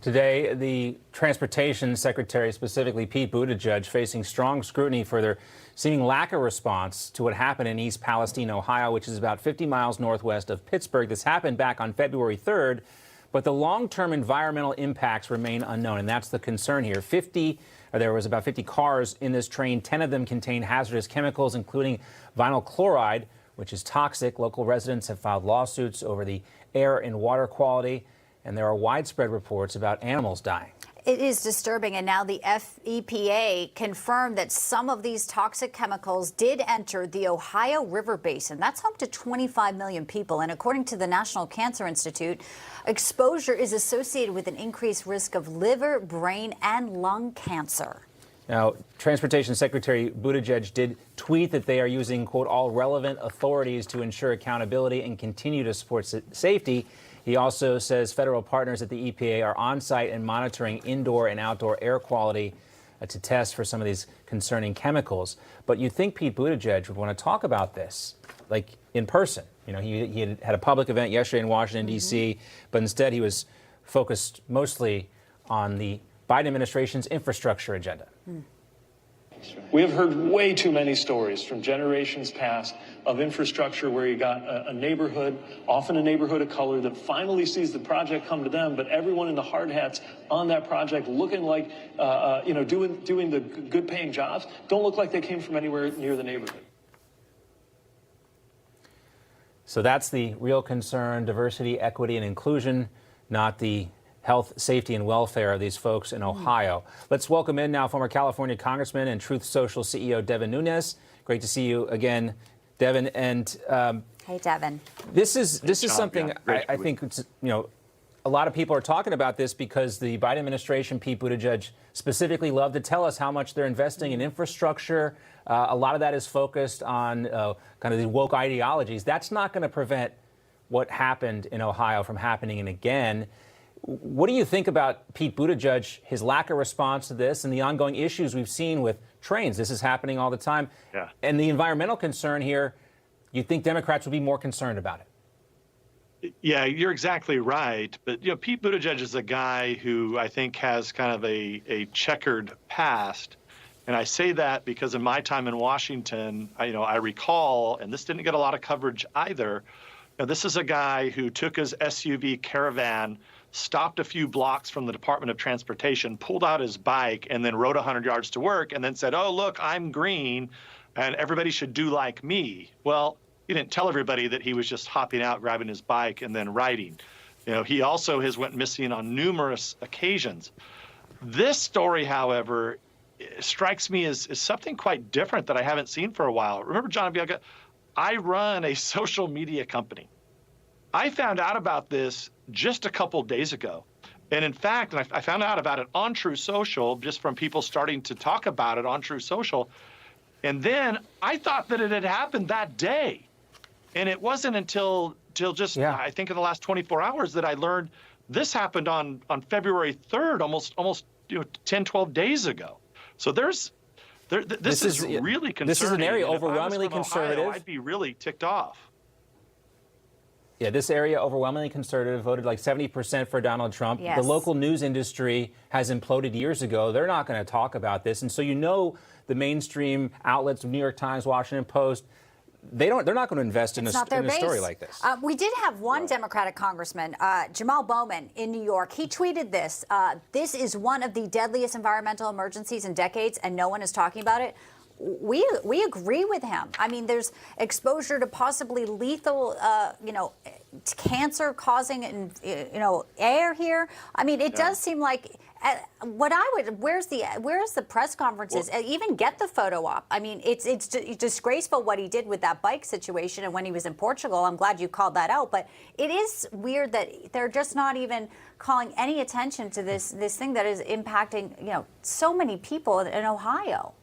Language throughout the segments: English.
Today, the Transportation Secretary, specifically Pete Buttigieg, facing strong scrutiny for their seeming lack of response to what happened in East Palestine, Ohio, which is about 50 miles northwest of Pittsburgh. This happened back on February 3rd, but the long-term environmental impacts remain unknown, and that's the concern here. There was about 50 cars in this train. 10 of them contain hazardous chemicals, including vinyl chloride, which is toxic. Local residents have filed lawsuits over the air and water quality, and there are widespread reports about animals dying. It is disturbing, and now the EPA confirmed that some of these toxic chemicals did enter the Ohio River Basin. That's home to 25 million people, and according to the National Cancer Institute, exposure is associated with an increased risk of liver, brain, and lung cancer. Now, Transportation Secretary Buttigieg did tweet that they are using, quote, all relevant authorities to ensure accountability and continue to support safety. He also says federal partners at the EPA are on site and monitoring indoor and outdoor air quality to test for some of these concerning chemicals. But you'd think Pete Buttigieg would want to talk about this, like in person. You know, he had a public event yesterday in Washington, D.C., but instead he was focused mostly on the Biden administration's infrastructure agenda. We have heard way too many stories from generations past of infrastructure where you got a neighborhood, often a neighborhood of color, that finally sees the project come to them, but everyone in the hard hats on that project looking like, doing the good-paying jobs, don't look like they came from anywhere near the neighborhood. So that's the real concern: diversity, equity, and inclusion, not the health, safety, and welfare of these folks in Ohio. Let's welcome in now former California Congressman and Truth Social CEO Devin Nunes. Great to see you again, Devin. And hey, Devin. This is something I think it's, a lot of people are talking about this because the Biden administration, Pete Buttigieg specifically, love to tell us how much they're investing in infrastructure. A lot of that is focused on kind of the woke ideologies. That's not going to prevent what happened in Ohio from happening again. What do you think about Pete Buttigieg, his lack of response to this, and the ongoing issues we've seen with trains? This is happening all the time. Yeah. And the environmental concern here, you'd think Democrats would be more concerned about it. Yeah, you're exactly right. But, Pete Buttigieg is a guy who I think has kind of a checkered past. And I say that because in my time in Washington, I recall, and this didn't get a lot of coverage either, this is a guy who took his SUV Caravan, stopped a few blocks from the Department of Transportation, pulled out his bike, and then rode 100 yards to work, and then said, oh, look, I'm green, and everybody should do like me. Well, he didn't tell everybody that he was just hopping out, grabbing his bike, and then riding. He also has went missing on numerous occasions. This story, however, strikes me as something quite different that I haven't seen for a while. Remember, John Bianca, I run a social media company. I found out about this just a couple days ago. And in fact, I found out about it on True Social, just from people starting to talk about it on True Social. And then I thought that it had happened that day. And it wasn't until just, I think in the last 24 hours that I learned this happened on February 3rd, almost 10, 12 days ago. So this is really concerning. This is an area overwhelmingly conservative. Ohio, I'd be really ticked off. Yeah, this area overwhelmingly conservative, voted like 70% for Donald Trump. Yes. The local news industry has imploded years ago. They're not going to talk about this. And so the mainstream outlets, New York Times, Washington Post, they're not going to invest in a story like this. We did have one Democratic congressman, Jamal Bowman, in New York. He tweeted this. This is one of the deadliest environmental emergencies in decades, and no one is talking about it. We agree with him. I mean, there's exposure to possibly lethal, cancer-causing, air here. I mean, it does seem like where's the press conferences? Even get the photo op. I mean, it's disgraceful what he did with that bike situation and when he was in Portugal. I'm glad you called that out, but it is weird that they're just not even calling any attention to this thing that is impacting, so many people in Ohio.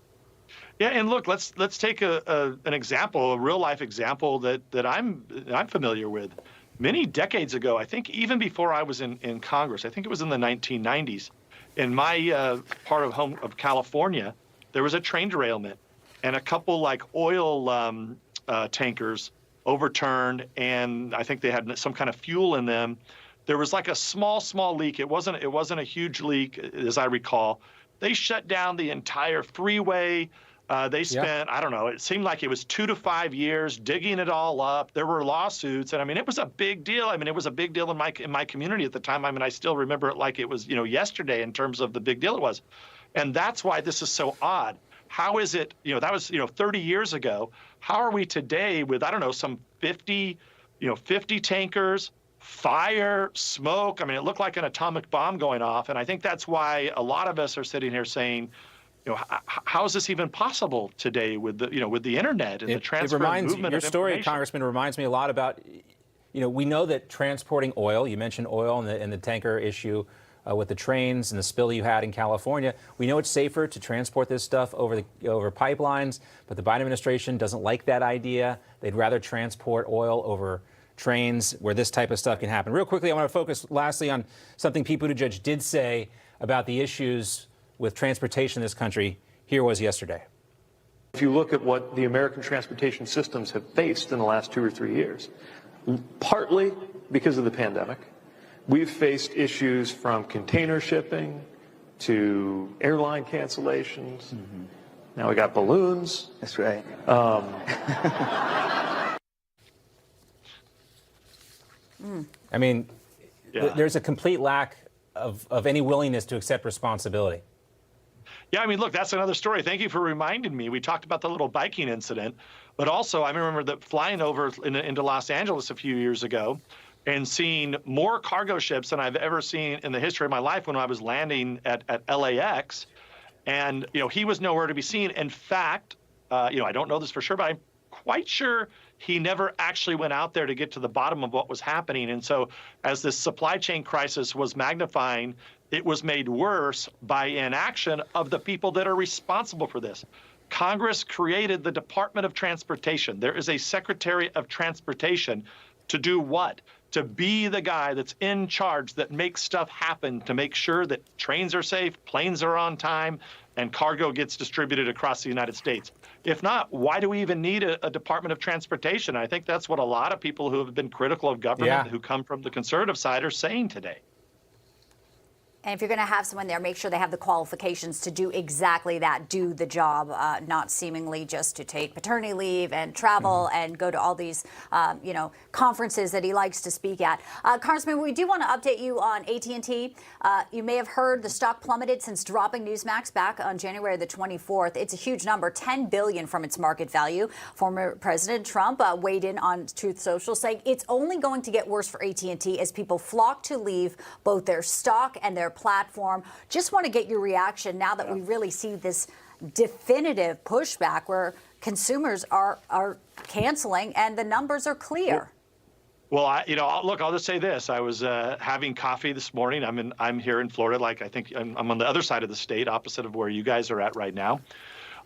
Yeah, and look, let's take an example, a real life example that I'm familiar with. Many decades ago, I think even before I was in Congress, I think it was in the 1990s, in my part of California, there was a train derailment, and a couple like oil tankers overturned, and I think they had some kind of fuel in them. There was like a small leak. It wasn't a huge leak, as I recall. They shut down the entire freeway. They spent, I don't know, it seemed like it was 2 to 5 years digging it all up. There were lawsuits. And I mean, it was a big deal. I mean, it was a big deal in my community at the time. I mean, I still remember it like it was, yesterday in terms of the big deal it was. And that's why this is so odd. How is it, that was, 30 years ago. How are we today with, I don't know, some 50 tankers, fire, smoke? I mean, it looked like an atomic bomb going off. And I think that's why a lot of us are sitting here saying, how is this even possible today with the, with the internet and the transfer and movement your of story, information? Congressman, reminds me a lot about, we know that transporting oil, you mentioned oil and the tanker issue with the trains and the spill you had in California. We know it's safer to transport this stuff over pipelines, but the Biden administration doesn't like that idea. They'd rather transport oil over trains where this type of stuff can happen. Real quickly, I want to focus lastly on something Pete Buttigieg did say about the issues with transportation in this country. Here was yesterday. If you look at what the American transportation systems have faced in the last 2 or 3 years, partly because of the pandemic, we've faced issues from container shipping to airline cancellations. Mm-hmm. Now we got balloons. That's right. I mean, there's a complete lack of any willingness to accept responsibility. Yeah, I mean, look, that's another story. Thank you for reminding me. We talked about the little biking incident, but also I remember that flying over into Los Angeles a few years ago and seeing more cargo ships than I've ever seen in the history of my life when I was landing at LAX. And, he was nowhere to be seen. In fact, I don't know this for sure, but I'm quite sure he never actually went out there to get to the bottom of what was happening. And so as this supply chain crisis was magnifying, it was made worse by inaction of the people that are responsible for this. Congress created the Department of Transportation. There is a Secretary of Transportation to do what? To be the guy that's in charge, that makes stuff happen, to make sure that trains are safe, planes are on time, and cargo gets distributed across the United States. If not, why do we even need a Department of Transportation? I think that's what a lot of people who have been critical of government, who come from the conservative side, are saying today. And if you're going to have someone there, make sure they have the qualifications to do exactly that, do the job, not seemingly just to take paternity leave and travel and go to all these, conferences that he likes to speak at. Congressman, we do want to update you on AT&T. You may have heard the stock plummeted since dropping Newsmax back on January the 24th. It's a huge number, $10 billion from its market value. Former President Trump weighed in on Truth Social, saying it's only going to get worse for AT&T as people flock to leave both their stock and their platform. Just want to get your reaction now that we really see this definitive pushback where consumers are canceling and the numbers are clear. Well, I'll just say this. I was having coffee this morning. I'm here in Florida. Like, I think I'm on the other side of the state, opposite of where you guys are at right now.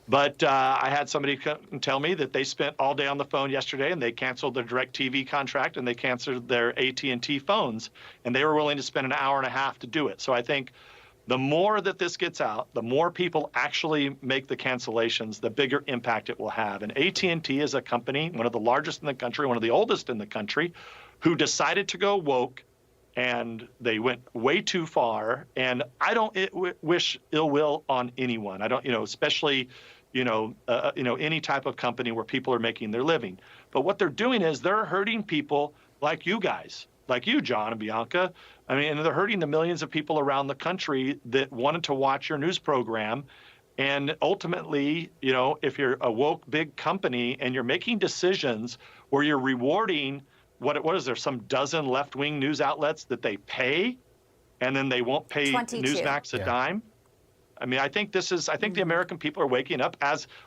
But I had somebody tell me that they spent all day on the phone yesterday and they canceled their DirecTV contract and they canceled their AT&T phones, and they were willing to spend an hour and a half to do it. So I think the more that this gets out, the more people actually make the cancellations, the bigger impact it will have. And AT&T is a company, one of the largest in the country, one of the oldest in the country, who decided to go woke, and they went way too far. And I don't wish ill will on anyone. I don't, especially, any type of company where people are making their living. But what they're doing is they're hurting people like you guys, like you, John and Bianca. I mean, and they're hurting the millions of people around the country that wanted to watch your news program. And ultimately, if you're a woke big company and you're making decisions where you're rewarding what is there, some dozen left-wing news outlets that they pay, and then they won't pay 22. Newsmax a dime? I mean, I think the American people are waking up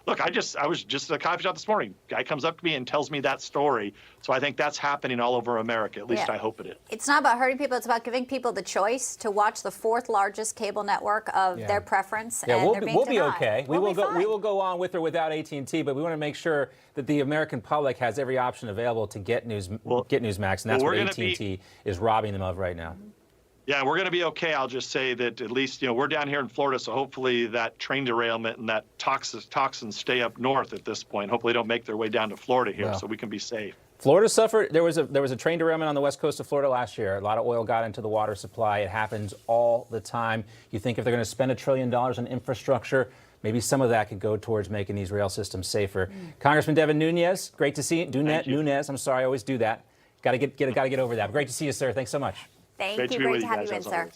look, I was just at a coffee shop this morning. Guy comes up to me and tells me that story. So I think that's happening all over America. At least I hope it is. It's not about hurting people. It's about giving people the choice to watch the fourth largest cable network of their preference. Yeah, and we'll be okay. We will go on with or without AT&T, but we want to make sure that the American public has every option available to get Newsmax, and that's what AT&T is robbing them of right now. Yeah, we're going to be okay. I'll just say that at least, we're down here in Florida, so hopefully that train derailment and that toxins stay up north at this point. Hopefully they don't make their way down to Florida here, so we can be safe. Florida suffered. There was a train derailment on the west coast of Florida last year. A lot of oil got into the water supply. It happens all the time. You think if they're going to spend $1 trillion on infrastructure, maybe some of that could go towards making these rail systems safer. Congressman Devin Nunes, great to see you. Nunes, I'm sorry, I always do that. Got to get over that. Great to see you, sir. Thanks so much. Thank you. Great to have you in, sir.